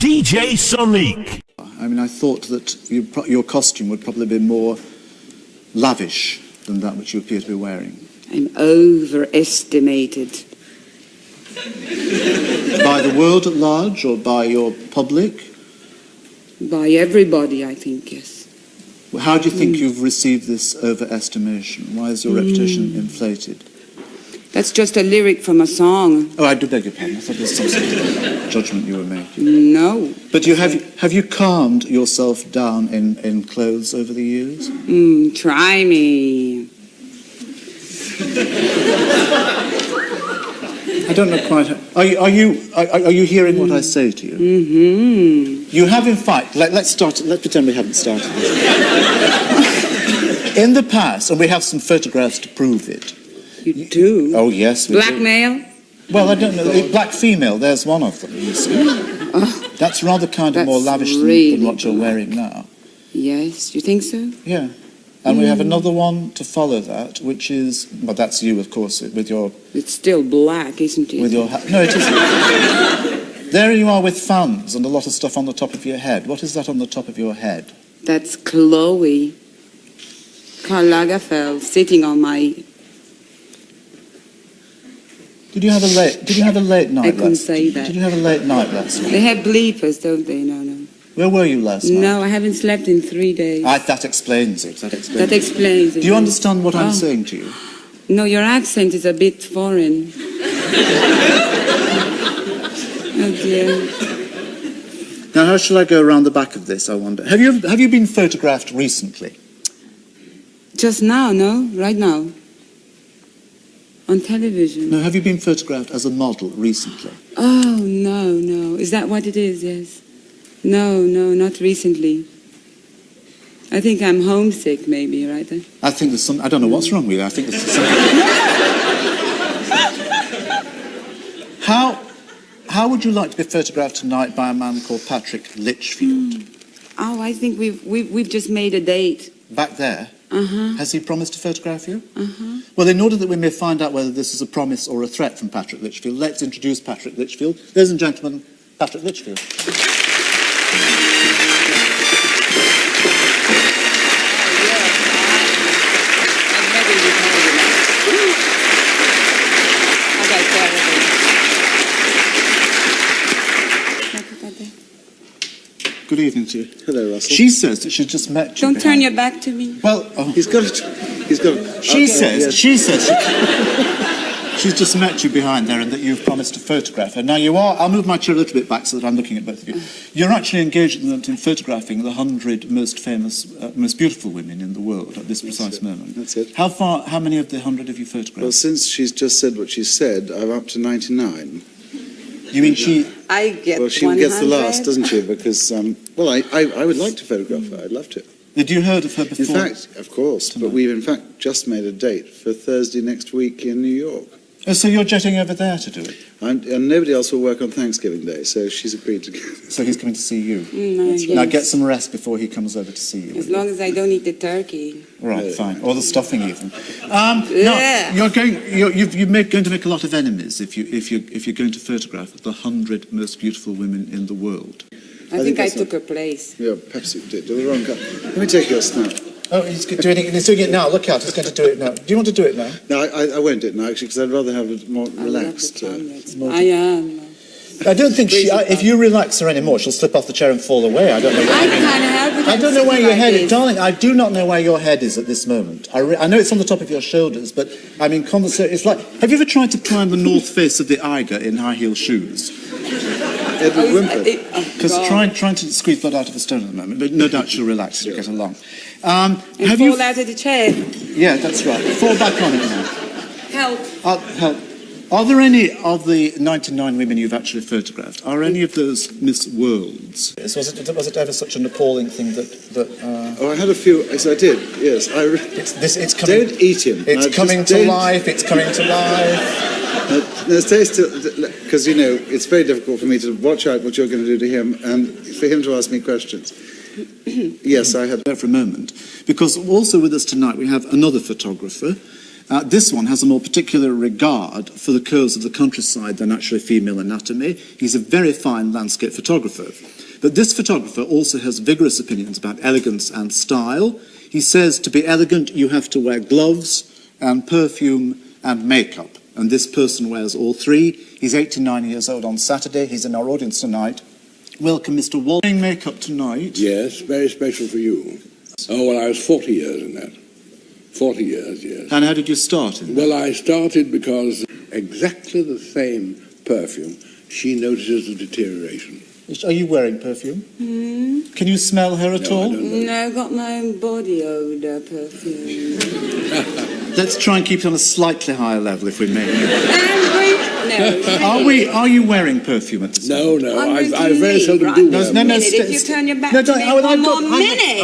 DJ Sonic. I mean, I thought that your costume would probably be more lavish than that which you appear to be wearing. I'm overestimated. By the world at large or by your public? By everybody, I think, yes. Well, how do you think you've received this overestimation? Why is your reputation inflated? That's just a lyric from a song. Oh, I do beg your pardon. I thought there was some sort of judgment you were making. No. But have you calmed yourself down in clothes over the years? Try me. I don't know quite. Are you hearing what I say to you? Mm-hmm. You have, in fact. Let's start. Let's pretend we haven't started. In the past, and we have some photographs to prove it. You do? Oh yes. Blackmail? Well, I don't know. Black female. There's one of them. You see. That's rather kind of more lavish than what you're wearing now. Yes. You think so? Yeah. And we have another one to follow that, which is, well, that's you, of course, with your... It's still black, isn't it? With your no, it isn't. There you are with fans and a lot of stuff on the top of your head. What is that on the top of your head? That's Chloe. Karl Lagerfeld sitting on my... Did you have a late night? I couldn't say that. Did you have a late night last night? They have bleepers, don't they? No. Where were you last night? No, I haven't slept in 3 days. That explains it. That explains it. Do you understand what I'm saying to you? No, your accent is a bit foreign. Oh dear. Now, how shall I go around the back of this, I wonder? Have you been photographed recently? Just now, no? Right now? On television? No, have you been photographed as a model recently? Oh, no. Is that what it is? Yes. No, not recently. I think I'm homesick, maybe, right? I think there's some... I don't know what's wrong with you. I think there's something... How would you like to be photographed tonight by a man called Patrick Litchfield? Oh, I think we've just made a date. Back there? Uh-huh. Has he promised to photograph you? Uh-huh. Well, in order that we may find out whether this is a promise or a threat from Patrick Litchfield, let's introduce Patrick Litchfield. Ladies and gentlemen, Patrick Litchfield. Good evening to you. Hello, Russell. She says that she's just met you. Don't turn your back to me. Well, He's got it. She says she's just met you behind there and that you've promised to photograph her. Now you are, I'll move my chair a little bit back so that I'm looking at both of you. You're actually engaged in photographing the 100 most famous, most beautiful women in the world at this precise moment. That's it. How many of the 100 have you photographed? Well, since she's just said what she said, I'm up to 99. You mean she... I get Well, she 100. gets the last, doesn't she? Because, I would like to photograph her. I'd love to. Had you heard of her before? In fact, of course, but we've in fact just made a date for Thursday next week in New York. Oh, so you're jetting over there to do it? And nobody else will work on Thanksgiving Day, so she's agreed to go. So he's coming to see you? Yes. Now get some rest before he comes over to see you. As long as I don't eat the turkey. Right, fine. Or the stuffing even. Yeah. No, you're going to make a lot of enemies if you're going to photograph the 100 most beautiful women in the world. I think I took her place. Yeah, perhaps you did. Do the wrong cut. Let me take your snap. Oh, he's doing it now. Look out, he's going to do it now. Do you want to do it now? No, I won't do it now, actually, because I'd rather have it more relaxed. I am. I don't think if you relax her anymore, she'll slip off the chair and fall away. I don't know. I can't help it. I don't know where your head is. Darling, I do not know where your head is at this moment. I know it's on the top of your shoulders, but, I mean, it's like... Have you ever tried to climb the north face of the Eiger in high-heel shoes? Edward Wimper. Because trying to squeeze blood out of a stone at the moment, but no doubt she'll relax as we get along. Fall out of the chair. Yeah, that's right. Fall back on it now. Help. Help. Are there any of the 99 women you've actually photographed? Are any of those Miss Worlds? Was it ever such an appalling thing that Oh, I had a few. Yes, I did. Yes, it's coming. Don't eat him. It's coming to life. It's coming to life. Because it's very difficult for me to watch out what you're going to do to him, and for him to ask me questions. Yes, I had. For a moment, because also with us tonight we have another photographer. This one has a more particular regard for the curves of the countryside than actually female anatomy. He's a very fine landscape photographer. But this photographer also has vigorous opinions about elegance and style. He says to be elegant, you have to wear gloves and perfume and makeup. And this person wears all three. He's 89 years old on Saturday. He's in our audience tonight. Welcome, Mr. Wall. Wearing makeup tonight. Yes, very special for you. Oh, well, I was 40 years in that. 40 years, yes. And how did you start in that? Well, I started because exactly the same perfume, she notices the deterioration. Are you wearing perfume? Can you smell her at all? No, I've got my own body odour perfume. Let's try and keep it on a slightly higher level, if we may. Are you wearing perfume at this No, moment? no, I'm I very seldom do wear If you turn your back to me one more minute,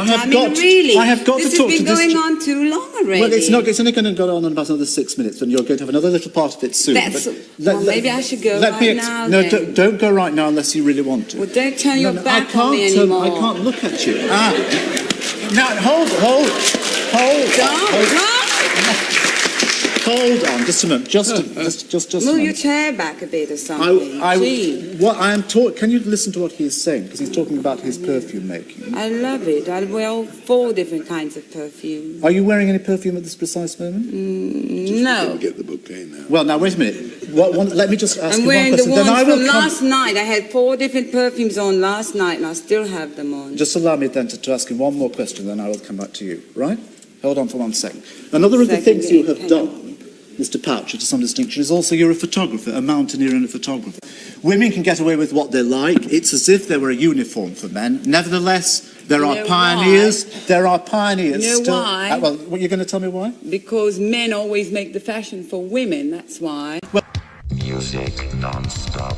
I have got this to talk has to been this. going on too long already. Well, it's only going to go on in about another 6 minutes, and you're going to have another little part of it soon. Maybe I should go right now. No, then. don't go right now unless you really want to. Well, don't turn your back on me anymore. I can't look at you. Now, hold on, just a moment. Just a Move moment. your chair back a bit or something. Can you listen to what he's saying? Because he's talking about his perfume making. I love it. I wear 4 different kinds of perfume. Are you wearing any perfume at this precise moment? No. Get the bouquet now. Well, now, wait a minute. Let me just ask I'm you one wearing the question. ones Then I will from come. last night. I had 4 different perfumes on last night, and I still have them on. Just allow me then to ask him one more question, then I will come back to you, right? Hold on for 1 second. Another of the things you have done, Mr. Poucher, to some distinction, is also you're a photographer, a mountaineer and a photographer. Women can get away with what they like. It's as if they were a uniform for men. Nevertheless, there are pioneers. Why? There are pioneers. You know still. why? Well, what you're going to tell me why? Because men always make the fashion for women, that's why. Music non-stop.